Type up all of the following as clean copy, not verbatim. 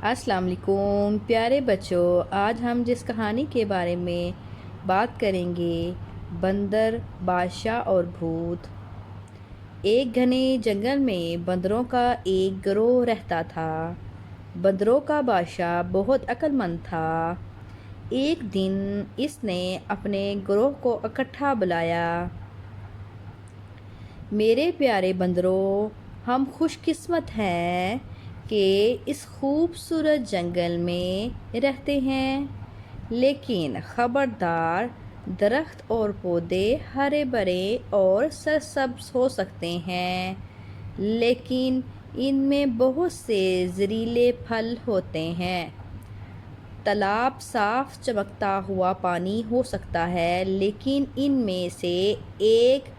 السلام علیکم پیارے بچوں، آج ہم جس کہانی کے بارے میں بات کریں گے، بندر، بادشاہ اور بھوت۔ ایک گھنے جنگل میں بندروں کا ایک گروہ رہتا تھا۔ بندروں کا بادشاہ بہت عقل مند تھا۔ ایک دن اس نے اپنے گروہ کو اکٹھا بلایا۔ میرے پیارے بندروں، ہم خوش قسمت ہیں کہ اس خوبصورت جنگل میں رہتے ہیں، لیکن خبردار، درخت اور پودے ہرے بھرے اور سرسبز ہو سکتے ہیں، لیکن ان میں بہت سے زہریلے پھل ہوتے ہیں۔ تالاب صاف چمکتا ہوا پانی ہو سکتا ہے، لیکن ان میں سے ایک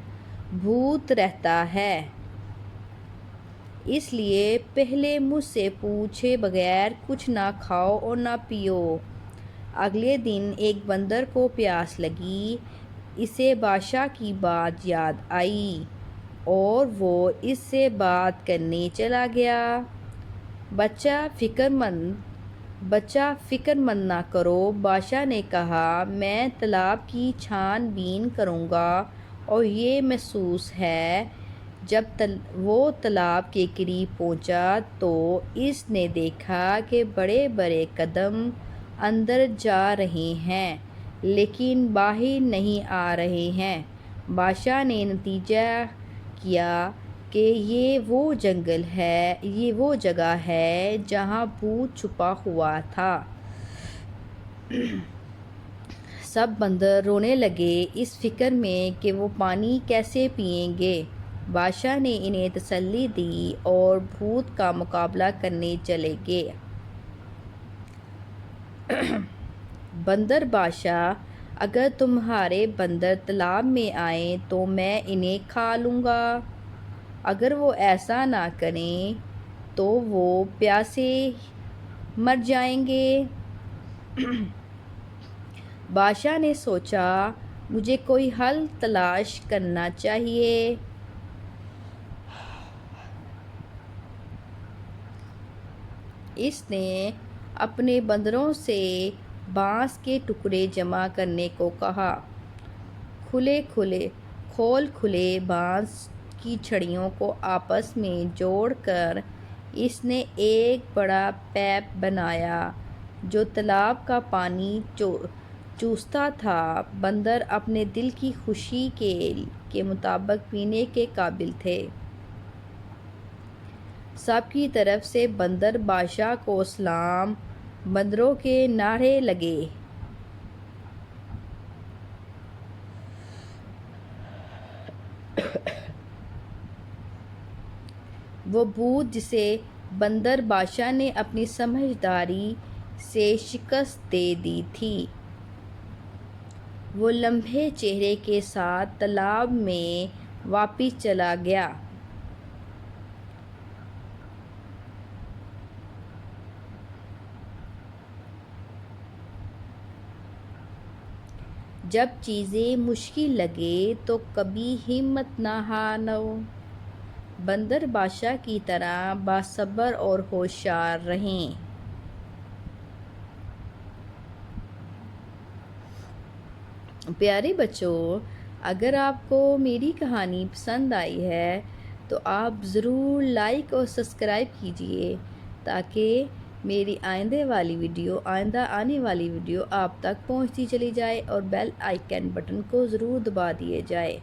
بھوت رہتا ہے۔ اس لیے پہلے مجھ سے پوچھے بغیر کچھ نہ کھاؤ اور نہ پیو۔ اگلے دن ایک بندر کو پیاس لگی۔ اسے بادشاہ کی بات یاد آئی اور وہ اس سے بات کرنے چلا گیا۔ بچہ فکر مند نہ کرو، بادشاہ نے کہا، میں تالاب کی چھان بین کروں گا۔ اور یہ محسوس ہے۔ جب وہ تالاب کے قریب پہنچا تو اس نے دیکھا کہ بڑے بڑے قدم اندر جا رہے ہیں، لیکن باہر نہیں آ رہے ہیں۔ بادشاہ نے نتیجہ کیا کہ یہ وہ جگہ ہے جہاں بھوت چھپا ہوا تھا۔ سب بندر رونے لگے، اس فکر میں کہ وہ پانی کیسے پئیں گے۔ بادشاہ نے انہیں تسلی دی اور بھوت کا مقابلہ کرنے چلے گئے۔ بندر بادشاہ، اگر تمہارے بندر تالاب میں آئیں تو میں انہیں کھا لوں گا۔ اگر وہ ایسا نہ کریں تو وہ پیاسے مر جائیں گے۔ بادشاہ نے سوچا، مجھے کوئی حل تلاش کرنا چاہیے۔ اس نے اپنے بندروں سے بانس کے ٹکڑے جمع کرنے کو کہا۔ کھولے بانس کی چھڑیوں کو آپس میں جوڑ کر اس نے ایک بڑا پائپ بنایا جو تالاب کا پانی چوستا تھا۔ بندر اپنے دل کی خوشی کے مطابق پینے کے قابل تھے۔ سب کی طرف سے بندر بادشاہ کو سلام۔ بندروں کے نعرے لگے۔ وہ بھوت جسے بندر بادشاہ نے اپنی سمجھداری سے شکست دے دی تھی، وہ لمبے چہرے کے ساتھ تالاب میں واپس چلا گیا۔ جب چیزیں مشکل لگیں تو کبھی ہمت نہ ہارو۔ بندر بادشاہ کی طرح باصبر اور ہوشیار رہیں۔ پیارے بچوں، اگر آپ کو میری کہانی پسند آئی ہے تو آپ ضرور لائک اور سبسکرائب کیجیے تاکہ میری آئندہ آنے والی ویڈیو آپ تک پہنچتی چلی جائے، اور بیل آئیکن بٹن کو ضرور دبا دیے جائے۔